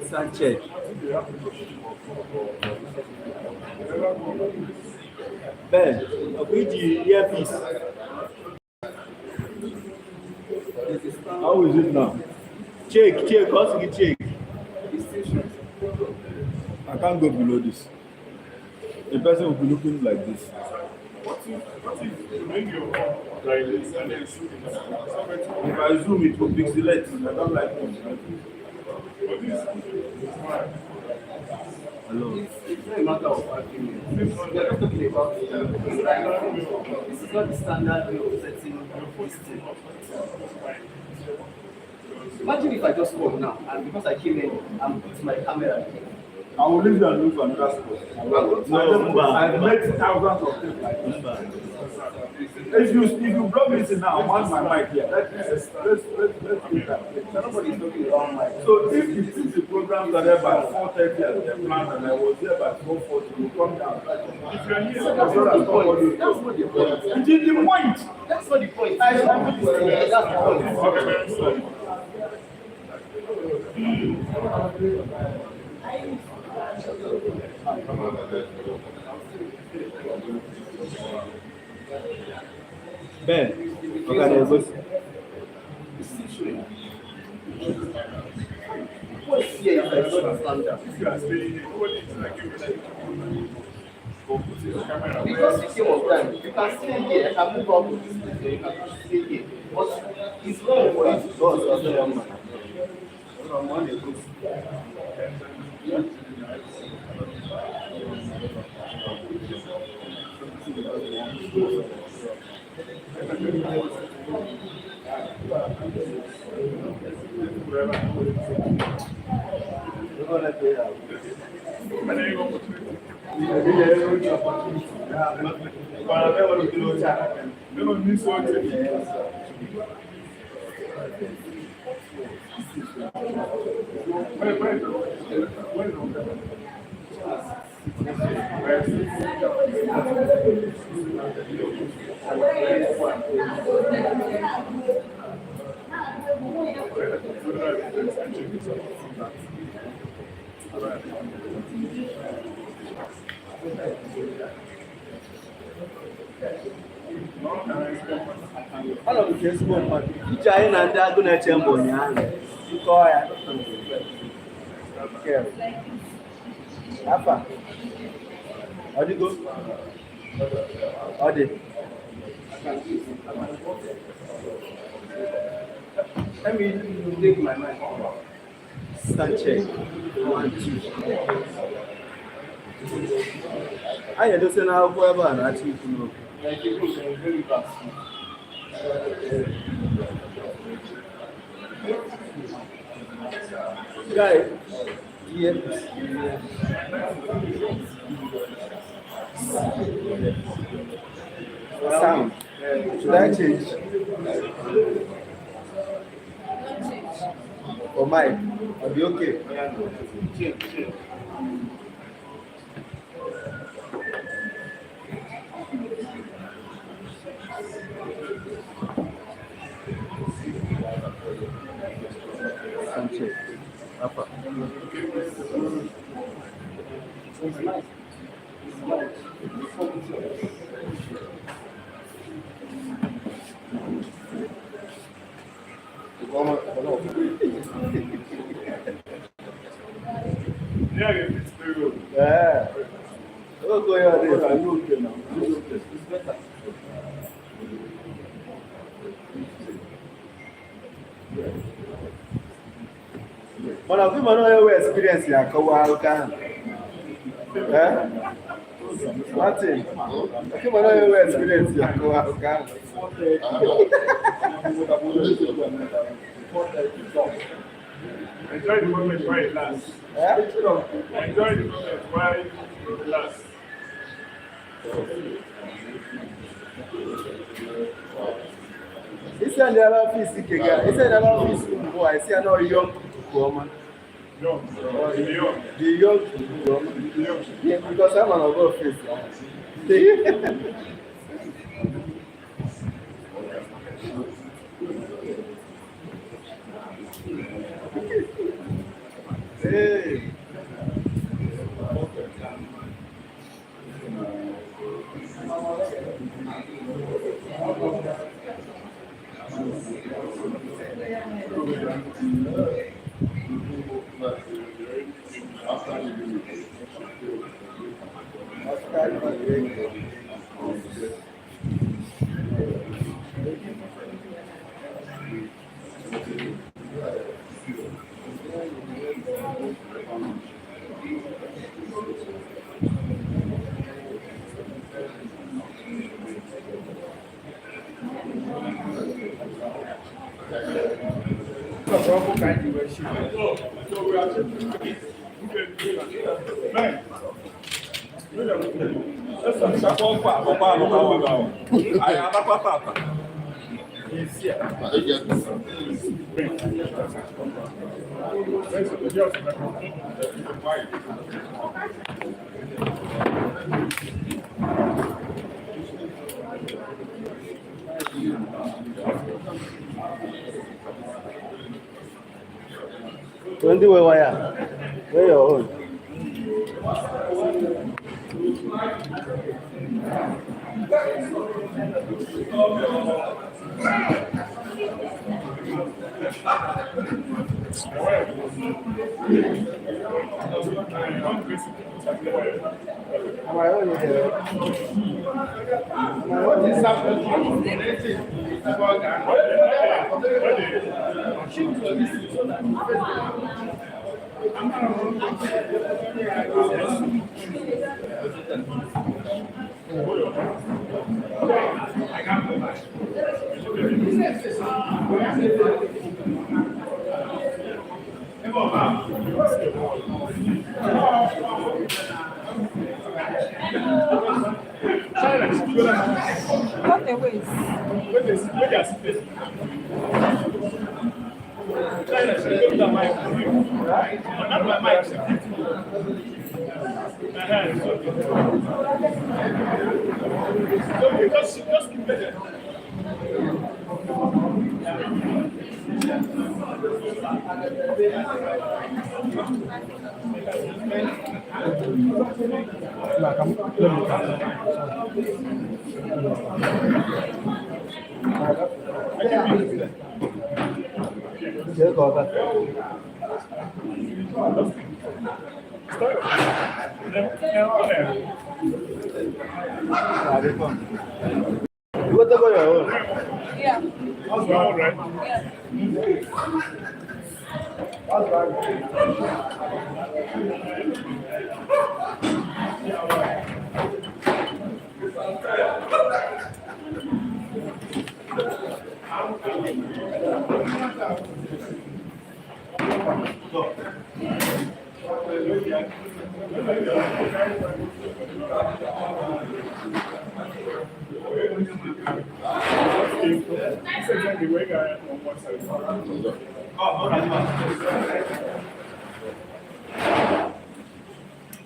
Sanchez. Ben, with the earpiece. How is it now? Check, how's it check? I can't go below this. The person will be looking like this. If I zoom, it will pixelate. I don't like it. Hello. It's not a matter of argument. We are not talking about this is not the standard way of setting this thing. Imagine if I just come now and because I came in and put my camera. I will leave you and look for another spot. I've met thousands of people like this. If you block me now, I want my mic here. Let's do that. Nobody is talking about mic. So if the program started by 4:30 as the plan and I was here by 4:40, you come down. If you're here, that's not the point. That's not the point. It is the point. That's not the point. That's the point. Ben, okay, let's go. What's here is like not standard. Because the game of time, you can stay here, I can move out of this place, you can stay here. But it's wrong for you to do as a young man. Hello, Facebook. Which I and I'm going to tell you. Okay. Apa? Adi go. Adi. Let me take my mind. Sanchez. 1, 2. I don't know whoever and actually to know. Guy, yes. Sound. Should I change? Or mine? I'll be okay. Yeah. What's going on there? Are you okay now? It's better. One of them know experience here. Awka. Eh? Martin. Come on, know experience here. Awka. Enjoy the moment while it lasts. Enjoy the moment while it lasts. It's another office, it's another office. Boy, I see another young woman. Young. The young woman. Yeah, because I'm an office. Hey. When do we wire? Where your own? Am I on here? What is What the ways? What about your own? Yeah. That's all right.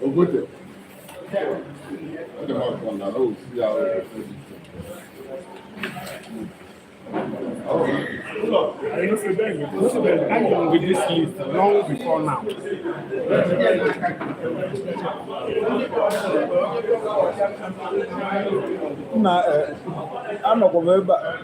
Oh, good. I know with this list long before now. I'm not going back.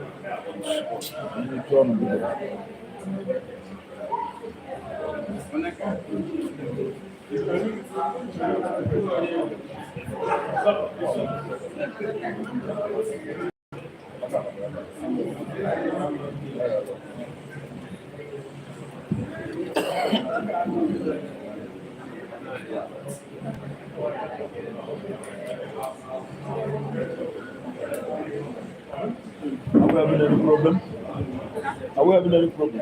Are we having any problem? Are we having any problem?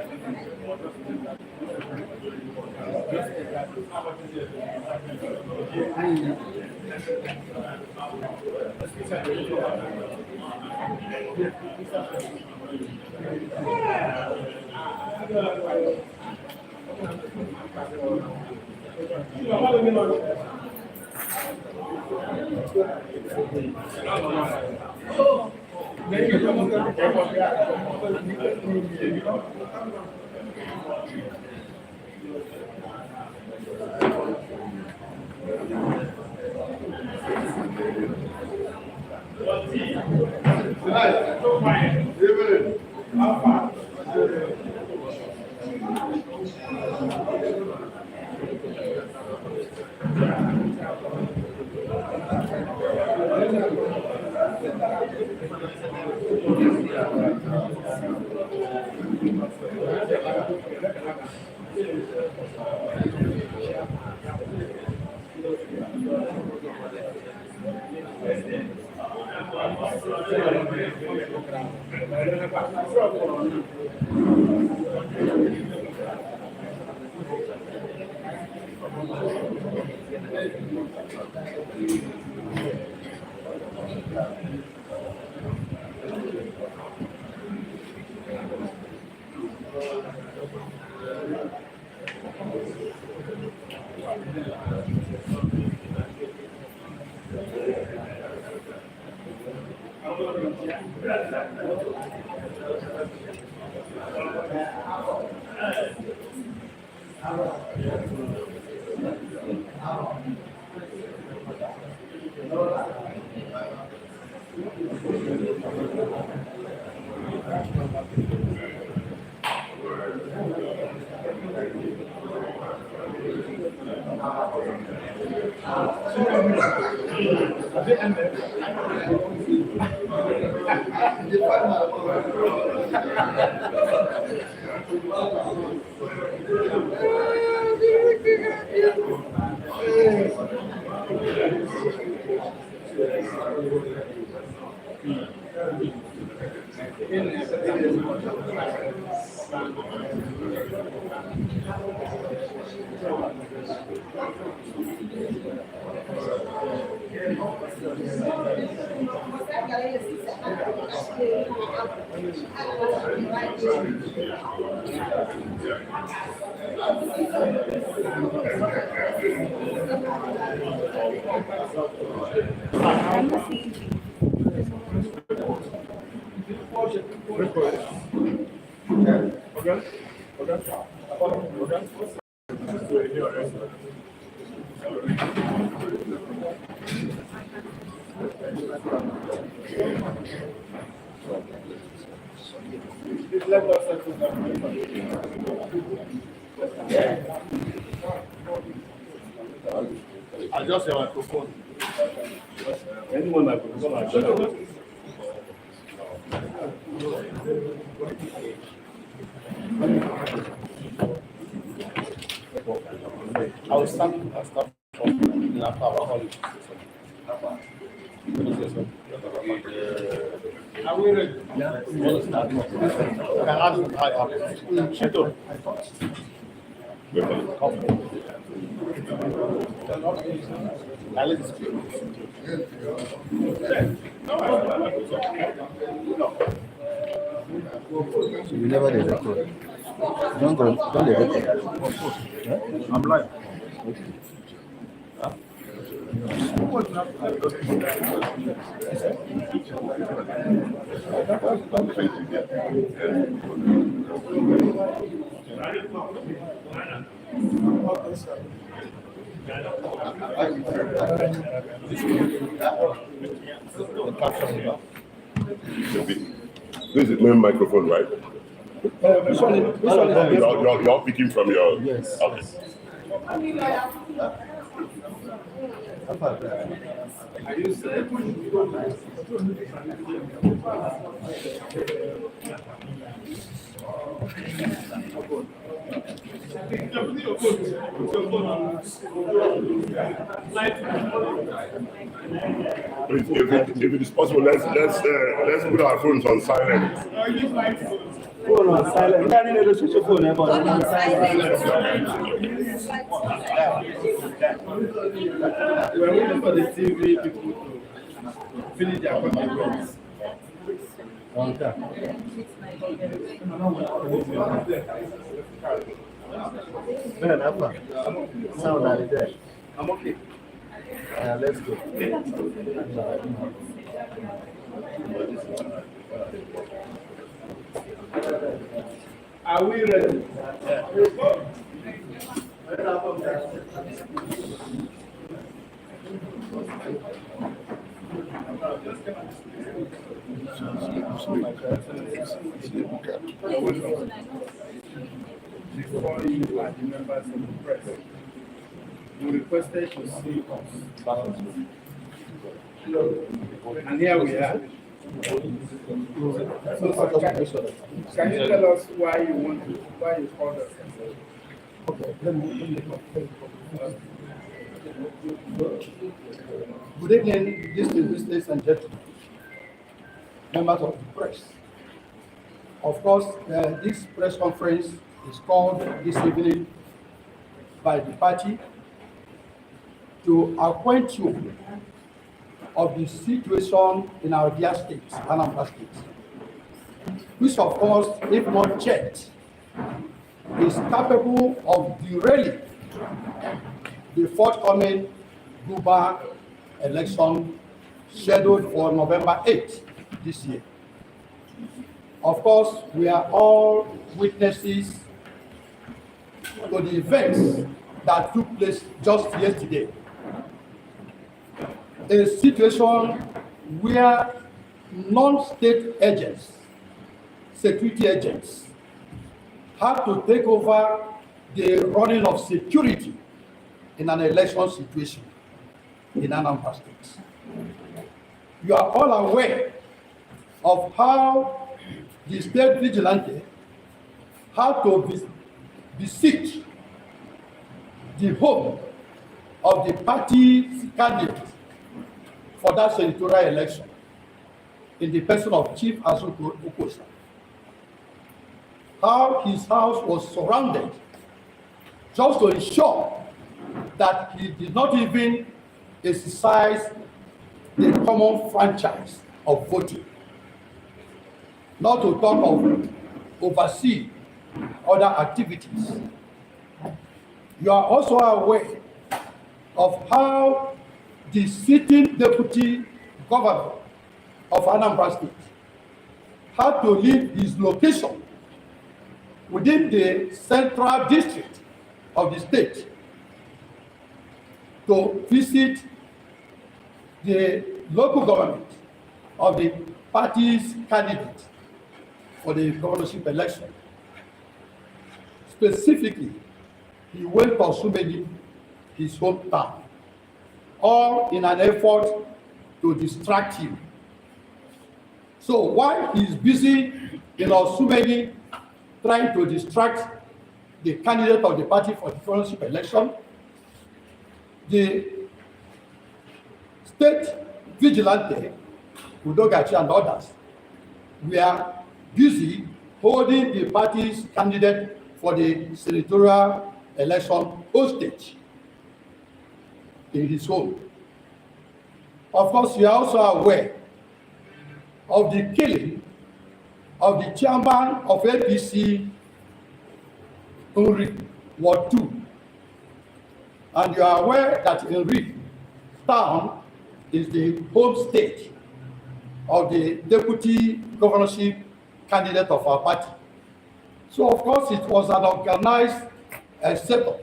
Adjust your microphone. Anyone that could come and shut up. I'll start from after our college. Are we ready? Yeah. Can I add high up? Shut up. You never did record. Don't they record? I'm live. This is the main microphone, right? You're picking from your. Yes. Okay. Please, if it is possible, let's put our phones on silent. Phone on silent. You can't even switch your phone, but On silent. We're waiting for the TV people to finish their comments. Okay. Man, Alpha. Sound out of that. I'm okay. Let's go. Are we ready? Before you are the members of the press, we requested to see us. And here we are. So, can you tell us why you called us? Okay, good evening, ladies and gentlemen, members of the press. Of course, this press conference is called this evening by the party to acquaint you of the situation in our dear state, Anambra State, which of course, if not checked, is capable of derailing the forthcoming Guba election scheduled for November 8th this year. Of course, we are all witnesses to the events that took place just yesterday. A situation where non-state agents, security agents, have to take over the running of security in an election situation in Anambra State. You are all aware of how the state vigilante had to besiege the home of the party's candidate for that senatorial election in the person of Chief Azuko Okosa. How his house was surrounded just to ensure that he did not even exercise the common franchise of voting, not to talk of oversee other activities. You are also aware of how the sitting deputy governor of Anambra State had to leave his location within the central district of the state to visit the local government of the party's candidate for the governorship election. Specifically, he went to Sumedi, his hometown, all in an effort to distract him. So while he's busy in Sumedi trying to distract the candidate of the party for the governorship election, the state vigilante, Udogachi and others, were busy holding the party's candidate for the senatorial election hostage in his home. Of course, you are also aware of the killing of the chairman of APC Ward 2. And you are aware that Enrique town is the home state of the deputy governorship candidate of our party. So of course it was an organized setup.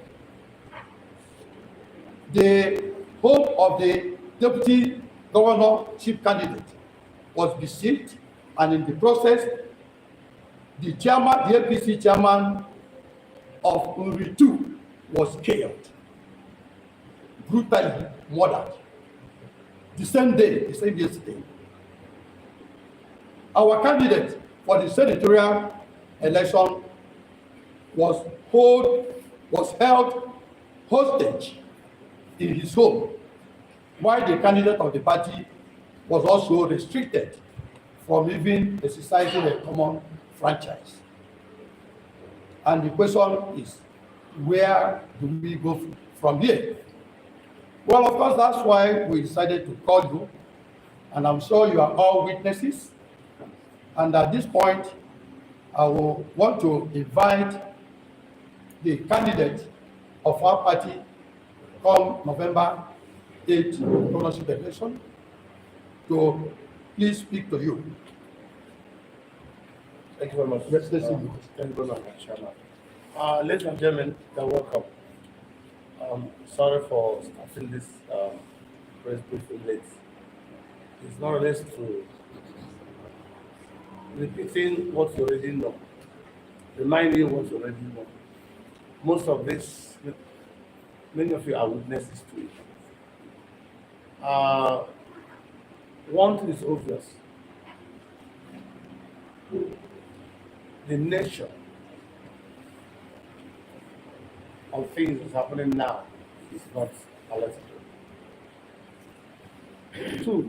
The home of the deputy governorship candidate was besieged, and in the process, the chairman, the APC chairman of Uri 2 was killed, brutally murdered. The same day, the same yesterday. Our candidate for the senatorial election was held hostage in his home, while the candidate of the party was also restricted from even exercising a common franchise. And the question is, where do we go from here? Well, of course, that's why we decided to call you, and I'm sure you are all witnesses. And at this point, I will want to invite the candidate of our party come November 8th governorship election to please speak to you. Thank you very much. Let's listen. Thank you very much, Chairman. Ladies and gentlemen, you're welcome. Sorry for starting this press briefing late. It's not less to repeating what you already know, reminding you what you already know. Most of this, many of you are witnesses to it. One thing is obvious. The nature of things that's happening now is not palatable. Two,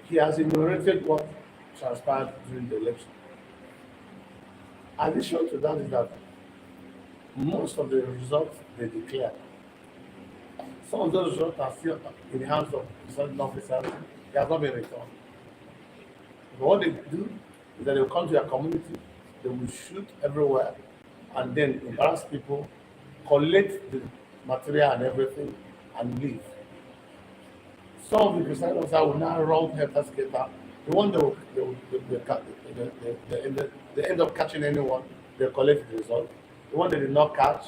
he has enumerated what transpired during the election. Addition to that is that most of the results they declared, some of those results are still in the hands of certain officers. They have not been returned. But what they do is that they will come to their community, they will shoot everywhere, and then embarrass people, collect the material and everything, and leave. Some of the presiding officers will now run helter-skelter. The one they end up catching anyone, they collect the result. The one they did not catch,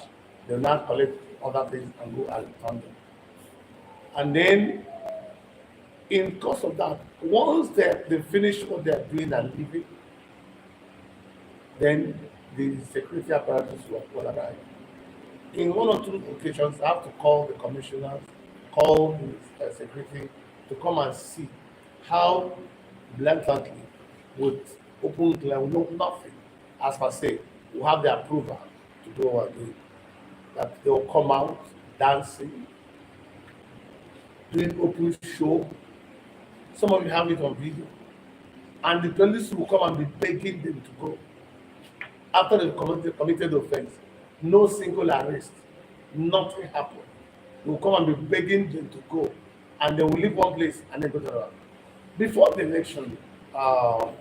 they will now collect other things and go and return them. And then, in course of that, once they finish what they are doing and leaving, then the security apparatus will arrive. In one or two occasions, I have to call the commissioners, call the security to come and see how blatantly with open claim, no nothing, as per se, we have the approval to do what we're doing. That they will come out dancing, doing open show. Some of you have it on video. And the police will come and be begging them to go. After they've committed the offense, no single arrest, nothing happened. They will come and be begging them to go. And they will leave one place and then go to another. Before the election of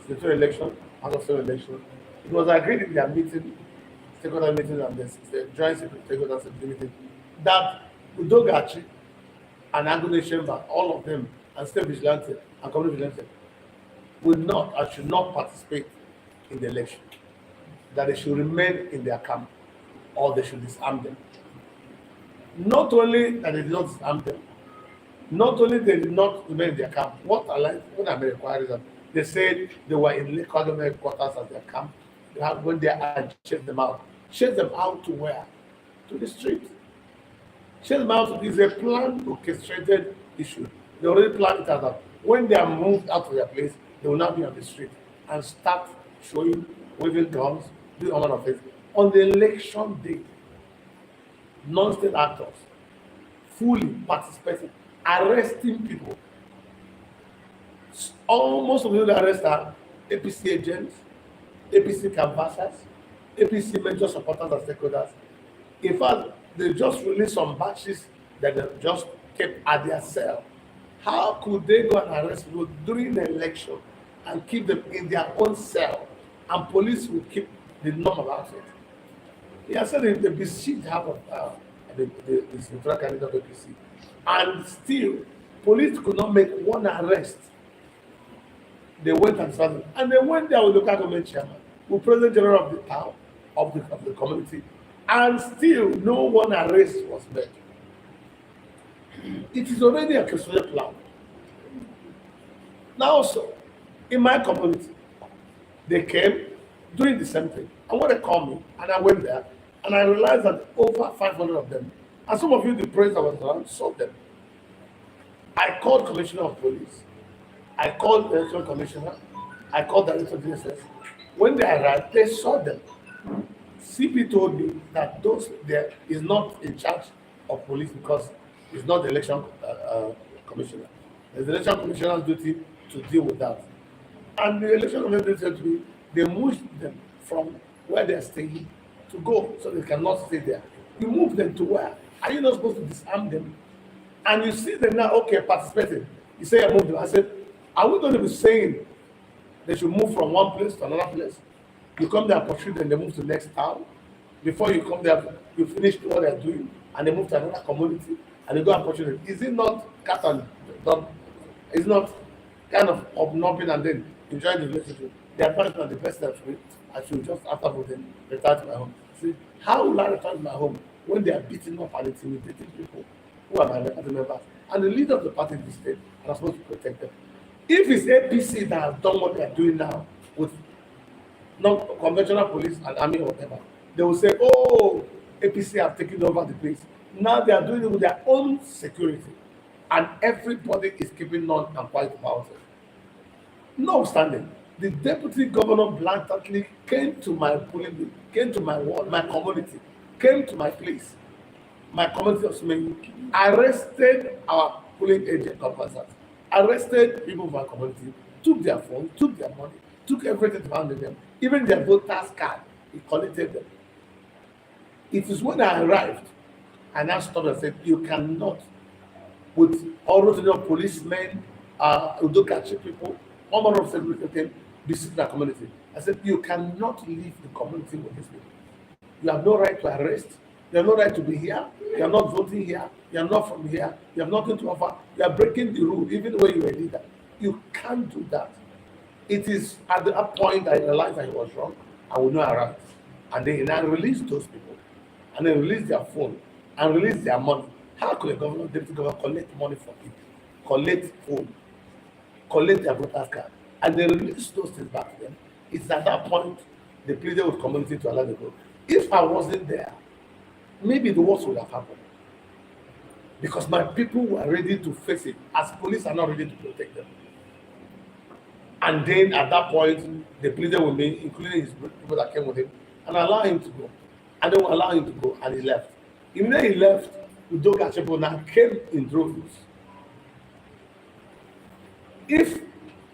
the election, out of the election, it was agreed in their meeting, stakeholder meeting and the joint stakeholder meeting, that Thuggery and Anambra State, all of them, and state vigilante and community vigilante, will not and should not participate in the election. That they should remain in their camp or they should disarm them. Not only that they did not disarm them, not only they did not remain in their camp, what I'm requiring them, they said they were in local government quarters at their camp. They have gone there and chased them out. Chased them out to where? To the street. Chased them out is a planned, orchestrated issue. They already planned it as that when they are moved out of their place, they will not be on the street and start showing, waving guns, doing all of it. On the election day, non-state actors fully participating, arresting people. Almost of the arrests are APC agents, APC canvassers, APC major supporters and stakeholders. In fact, they just released some batches that they just kept at their cell. How could they go and arrest people during the election and keep them in their own cell, and police will keep the norm about it? He has said they besieged half of the senatorial candidate of APC, and still Police could not make one arrest. They went and started, and they went there with local government chairman, with president general of the town, of the community, and still no one arrest was made. It is already a custodial plan. Now, also, in my community, they came doing the same thing. And when they called me, and I went there, and I realized that over 500 of them, and some of you, the press that was around, saw them. I called Commissioner of Police. I called the Election Commissioner. I called the Director of DSS. When they arrived, they saw them. CP told me that those there is not in charge of police because it's not the election commissioner. It's the election commissioner's duty to deal with that. And the election commissioner said to me, they moved them from where they're staying to go so they cannot stay there. You move them to where? Are you not supposed to disarm them? And you see them now, okay, participating. You say I moved them. I said, are we going to be saying they should move from one place to another place? You come there and pursue them, they move to the next town. Before you come there, you finish what they're doing, and they move to another community, and they go and pursue them. Is it not cat and dog? It's not kind of hobnobbing and then enjoying the relationship? They are punishment the best step for it. I should just after voting return to my home. See, how will I return to my home when they are beating up and intimidating people who are my party members and the leader of the party in the state and are supposed to protect them? If it's APC that has done what they are doing now with non-conventional police and army or whatever, they will say, oh, APC have taken over the place. Now they are doing it with their own security. And everybody is keeping on and quiet about it. Notwithstanding, the deputy governor blatantly came to my polling, came to my ward, my community, came to my place, my community of Sumeyi, arrested our polling agent officers, arrested people from our community, took their phone, took their money, took everything found in them, even their voter's card, he collected them. It is when I arrived, and I stopped and said, you cannot, with all routine of policemen, Udokachi people, all manner of security, visit the community. I said, you cannot leave the community with these people. You have no right to arrest. You have no right to be here. You are not voting here. You are not from here. You have nothing to offer. You are breaking the rule, even when you are a leader. You can't do that. It is at that point I realized I was wrong. I will not arrive. And then I released those people. And they released their phone and released their money. How could a governor, deputy governor, collect money from people, collect phone, collect their voter's card, and they release those things back to them? It's at that point they pleaded with community to allow them to go. If I wasn't there, maybe the worst would have happened. Because my people were ready to face it, as police are not ready to protect them. And then at that point, they pleaded with me, including his people that came with him, and allowed him to go. And they will allow him to go, and he left. Even then he left, Udoka people now came in droves. If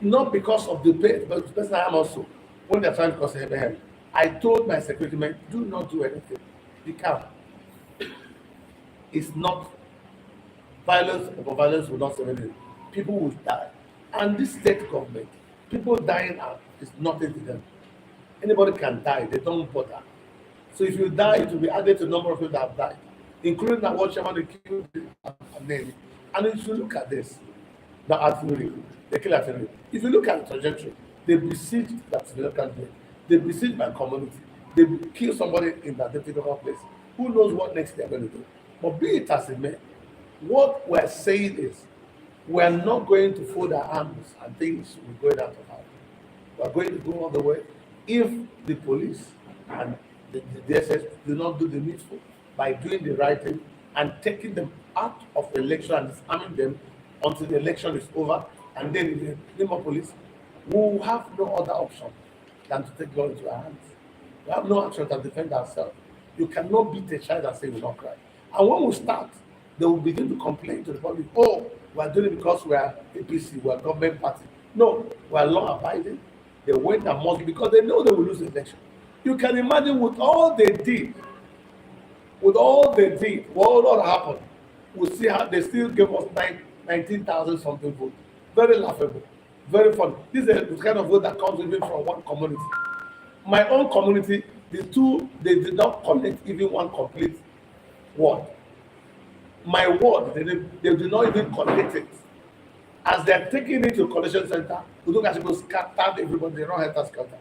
not because of the pay, but the person I am also, when they're trying to cause him, I told my security men, do not do anything. Be calm. It's not violence, or violence will not save anything. People will die. And this state government, people dying out is nothing to them. Anybody can die, they don't bother. So if you die, it will be added to the number of people that have died, including that one chairman they killed and name. And if you look at this, the artillery, they kill artillery. If you look at the trajectory, they besieged that candidate, they besieged my community, they kill somebody in that particular place. Who knows what next they're going to do? But be it as it may, what we're saying is we're not going to fold our arms and things will go out of hand. We're going to go all the way if the police and the DSS do not do the needful by doing the right thing and taking them out of the election and disarming them until the election is over. And then in the name of police, we will have no other option than to take law into our hands. We have no option than to defend ourselves. You cannot beat a child and say we will not cry. And when we start, they will begin to complain to the public, oh, we are doing it because we are APC, we are government party. No, we are law abiding. They went and mocked because they know they will lose the election. You can imagine with all they did, what happened. We'll see how they still gave us 19,000 something votes. Very laughable, very funny. This is the kind of vote that comes even from one community. My own community, they did not collect even one complete word. My word, they did not even collect it. As they're taking it to collection center, Udoka scattered everybody, they don't have to scatter.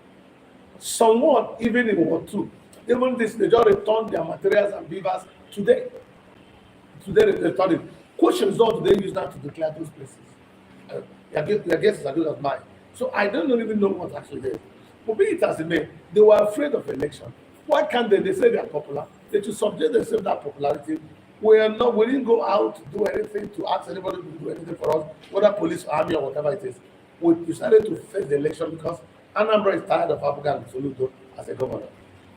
Someone, even in War 2, even this, they just returned their materials and beavers today. Today they returned it. Questions don't they use that to declare those places? Your guess is as good as mine. So I don't even know what's actually there. But be it as it may, they were afraid of election. Why can't they say they are popular? They should subject themselves to that popularity. We didn't go out to do anything, to ask anybody to do anything for us, whether police, army, or whatever it is. We decided to face the election because Anambra is tired of APga and Soludo as a governor.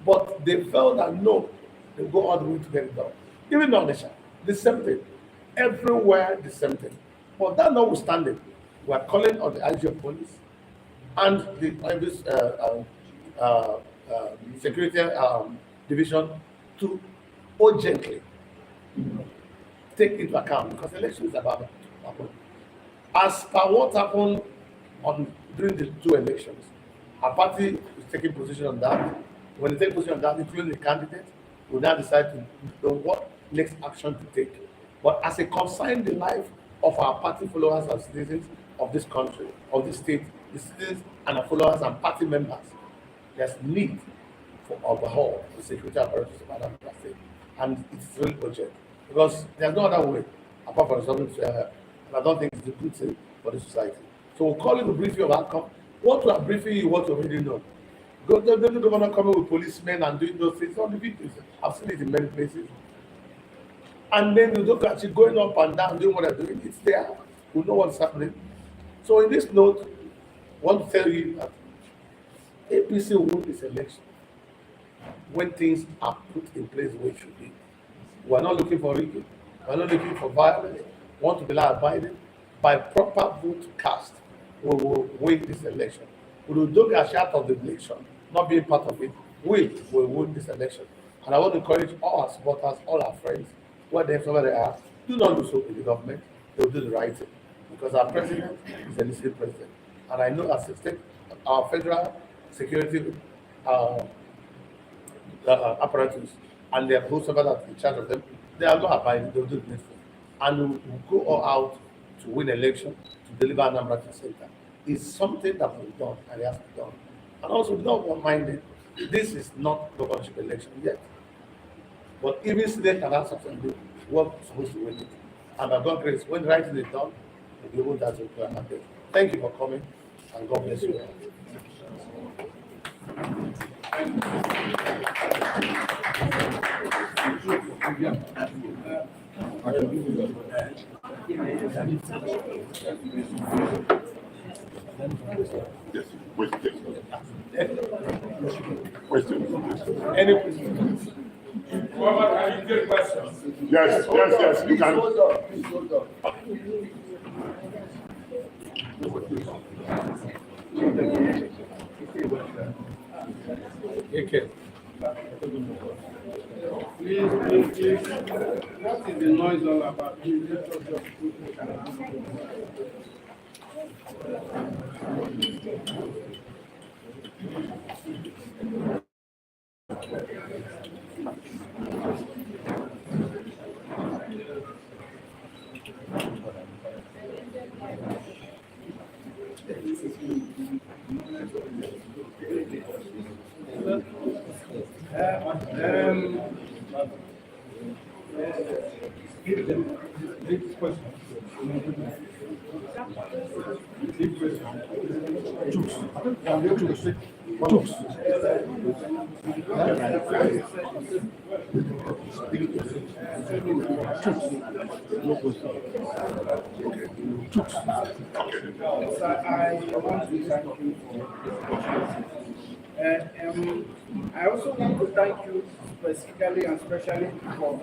But they felt that no, they go all the way to get it done. Even on the same thing. Everywhere, the same thing. But that notwithstanding, we are calling on the IG of police and the security division to urgently take into account, because election is about to happen. As per what happened during the 2 elections, our party is taking position on that. When they take position on that, including the candidate, we now decide to know what next action to take. But as it concerns the life of our party followers and citizens of this country, of this state, the citizens and our followers and party members, there's need for overhaul the security apparatus of Anambra State. And it's really urgent. Because there's no other way apart from something to and I don't think it's a good thing for the society. So we'll call it a briefing of outcome. What we are briefing you, what you already know. The governor coming with policemen and doing those things on the videos. I've seen it in many places. And then you look at it going up and down, doing what they're doing. It's there. We know what's happening. So in this note, I want to tell you that APC will win this election when things are put in place where it should be. We are not looking for rigging. We are not looking for violence. We want to be law-abiding. By proper vote cast, we will win this election. We will do a shout of the election, not being part of it. We will win this election. And I want to encourage all our supporters, all our friends, wherever they are, do not do so in the government. They will do the right thing. Because our president is a listening president. And I know as a state, our federal security apparatus and their whosoever that's in charge of them, they are not abiding, they will do the next thing. And we will go all out to win election, to deliver Anambra to center. It's something that will be done, and it has to be done. And also, don't mind it, this is not governorship election yet. But even Senate and House of Assembly, we're supposed to win it. And by God's grace, when writing is done, we'll be able to happen. Thank you for coming, and God bless you. Yes, question. Any questions? Can you get questions? Yes, you can. Please hold on. Okay. Please. What is the noise all about? Please let us just put it around. Big question. I want to thank you for I also want to thank you specifically and specially for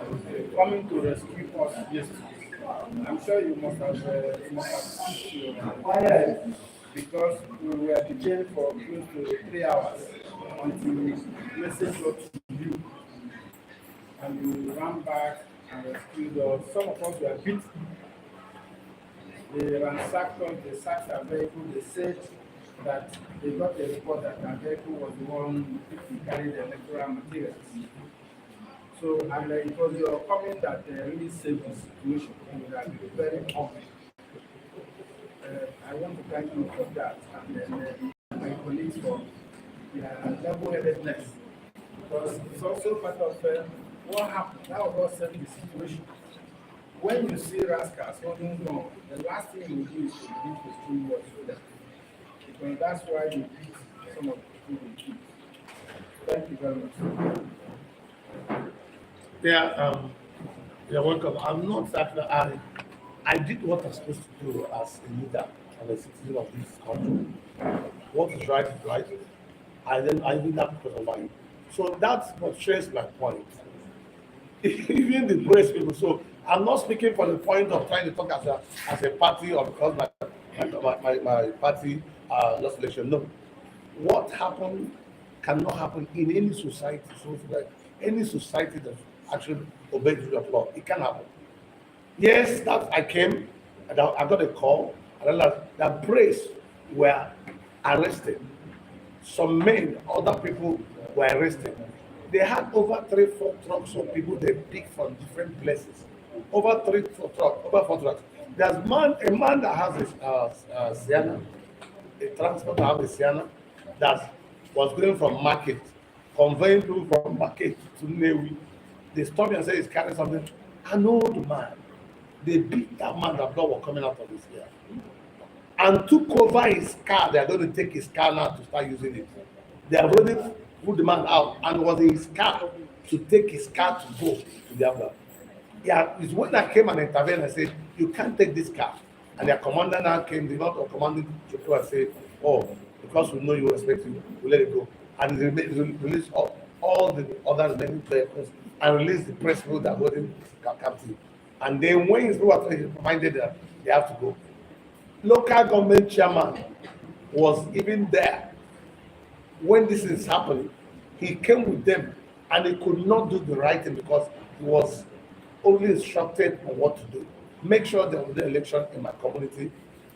coming to rescue us yesterday. I'm sure you must have pushed your because we were detained for close to 3 hours until message got to you. And you ran back and rescued us. Some of us were beaten. They ransacked us, they sacked our vehicle, they said that they got a report that our vehicle was the one who carried the electoral materials. So, and it was your comment that really saved the situation. And that very humble. thank you for that. And then my colleagues for their level-headedness. Because it's also part of what happened. That was also the situation. When you see rascals holding gun, the last thing you do is to beat the street boys with them. Because that's why you beat some of the people you beat. Thank you very much. Yeah, you're welcome. I'm not actually, I did what I'm supposed to do as a leader and a citizen of this country. What is right is right. I did that because of mine. So that portrays my point. Even the press people. So I'm not speaking for the point of trying to talk as a party or because my party lost election. No. What happened cannot happen in any society. So like any society that actually obeys the rule of law, it can happen. Yes, that I came and I got a call and realized that priests were arrested. Some men, other people were arrested. They had over 3-4 trucks of people they picked from different places. Over 3-4 trucks, over 4 trucks. There's a man that has a Sienna, a transport that has a Sienna that was going from market, conveying people from market to Newi. They stopped and said he's carrying something. An old man. They beat that man, that blood was coming out of his ear. And took over his car. They are going to take his car now to start using it. They have already put the man out and was in his car to take his car to go to the other. Yeah, it's when I came and intervened and said, you can't take this car. And their commander now came, the lot of commanding to and said, oh, because we know you respect you, we let it go. And they released all the other remaining players and released the press people that were in captive. And then when his people were reminded that they have to go. Local government chairman was even there when this is happening. He came with them and he could not do the right thing because he was only instructed on what to do. Make sure there was an election in my community,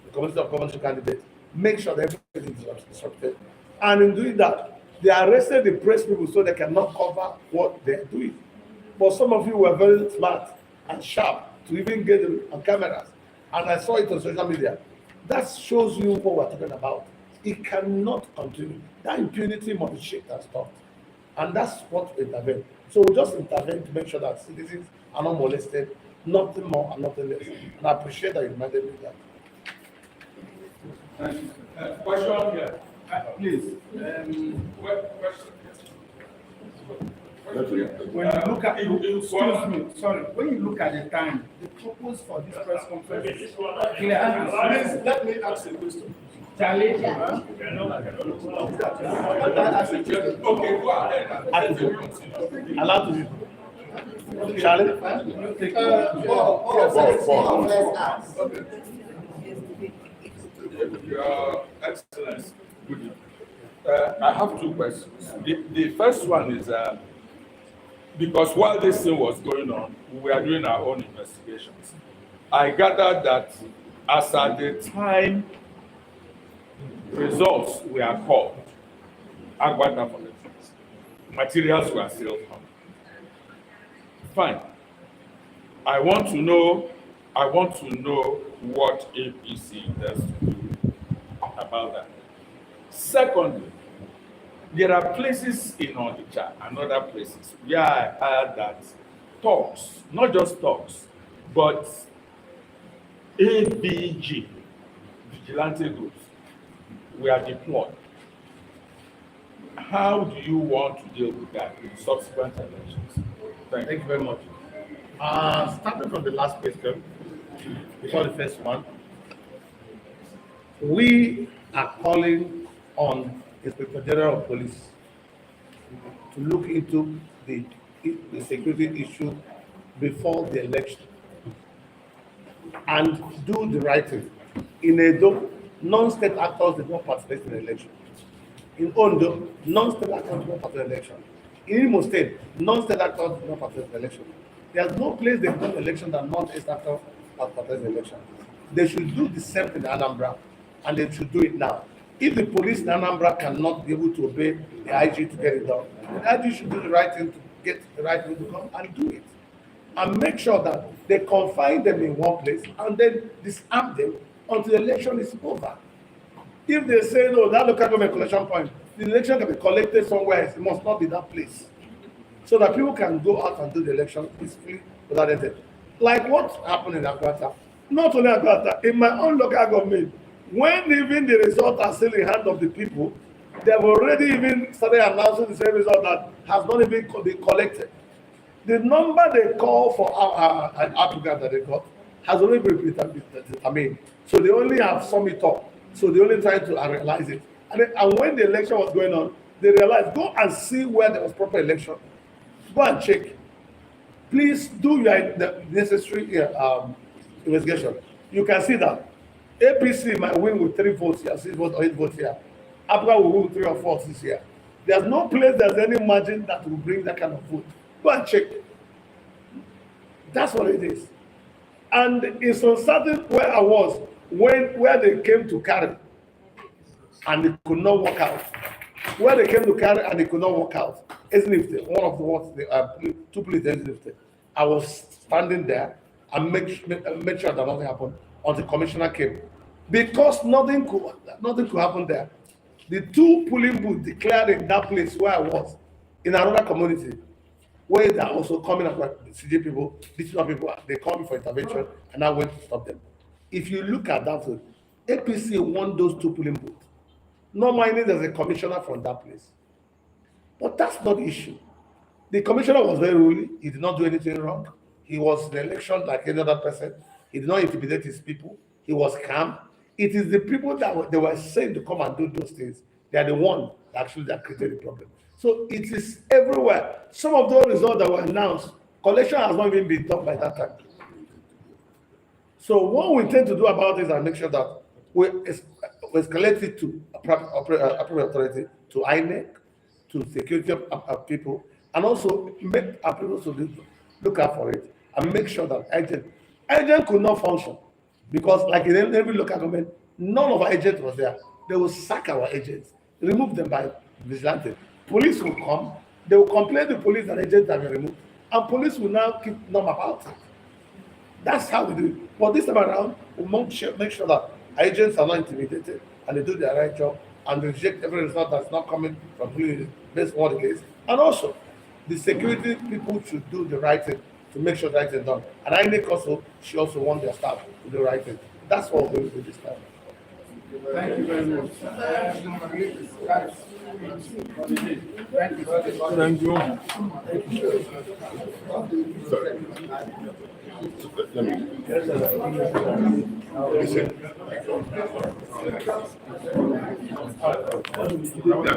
the community of government candidates. Make sure that everything is instructed. And in doing that, they arrested the press people so they cannot cover what they're doing. But some of you were very smart and sharp to even get them on cameras. And I saw it on social media. That shows you what we're talking about. It cannot continue. That impunity must be shaped and stopped. And that's what we intervene. So we just intervene to make sure that citizens are not molested, nothing more and nothing less. And I appreciate that you reminded me that. Thank you. Question here. Please. Question. When you look at excuse me, sorry, when you look at the time, the purpose for this press conference is clear. Please let me ask a question. Charlie, okay, go ahead. Allowed to be. Charlie? Your Excellency, good evening. I have 2 questions. The first one is because while this thing was going on, we were doing our own investigations. I gathered that as at the time results were called, Agbada for instance, materials were still coming. Fine. I want to know what APC does to do about that. Secondly, there are places in Onitsha and other places where I heard that talks, not just talks, but APG, vigilante groups, were deployed. How do you want to deal with that in subsequent elections? Thank you very much. Starting from the last question, before the first one, we are calling on Inspector General of Police to look into the security issue before the election and do the right thing. In Edo, non-state actors did not participate in the election. In Ondo, non-state actors did not participate in the election. In Imo State, non-state actors did not participate in the election. There's no place they've done election that non-state actors have participated in the election. They should do the same thing in Anambra, and they should do it now. If the police in Anambra cannot be able to obey the IG to get it done, the IG should do the right thing to get the right people to come and do it. And make sure that they confine them in one place and then disarm them until the election is over. If they say no, that local government collection point, the election can be collected somewhere else. It must not be that place. So that people can go out and do the election peacefully without anything. Like what happened in Akwata. Not only Akwata, in my own local government, when even the results are still in the hand of the people, they have already even started announcing the same result that has not even been collected. The number they call for an apga that they got has already been determined. So they only have sum it up. So they only try to realize it. And when the election was going on, they realized, go and see where there was proper election. Go and check. Please do the necessary investigation. You can see that APC might win with 3 votes here, 6 votes or 8 votes here. APGA will win with 3 or 4 this year. There's no place there's any margin that will bring that kind of vote. Go and check. That's what it is. And it's uncertain where I was where they came to carry and they could not work out. Where they came to carry and they could not work out. Lifted. One of the ones, 2 police lifted. I was standing there and make sure that nothing happened until the commissioner came. Because nothing could happen there. The 2 polling booths declared in that place where I was, in another community, where they are also coming up with CJ people, digital people, they come for intervention, and I went to stop them. If you look at that, APC won those 2 polling booths. No minding there's a commissioner from that place. But that's not the issue. The commissioner was very ruling. He did not do anything wrong. He was in the election like any other person. He did not intimidate his people. He was calm. It is the people that they were saying to come and do those things. They are the one that created the problem. So it is everywhere. Some of those results that were announced, collection has not even been done by that time. So what we intend to do about this and make sure that we escalate it to appropriate authority, to INEC, to security of people, and also make our people to look out for it and make sure that agent could not function because like in every local government, none of our agents was there. They will sack our agents, remove them by vigilante. Police will come, they will complain to police that agents have been removed, and police will now keep them about it. That's how we do it. But this time around, we make sure that agents are not intimidated and they do their right job and reject every result that's not coming from police based on what it is. And also, the security people should do the right thing to make sure the right thing is done. And I think also, she also want their staff to do the right thing. That's what we're going to do this time. Thank you very much. Thank you.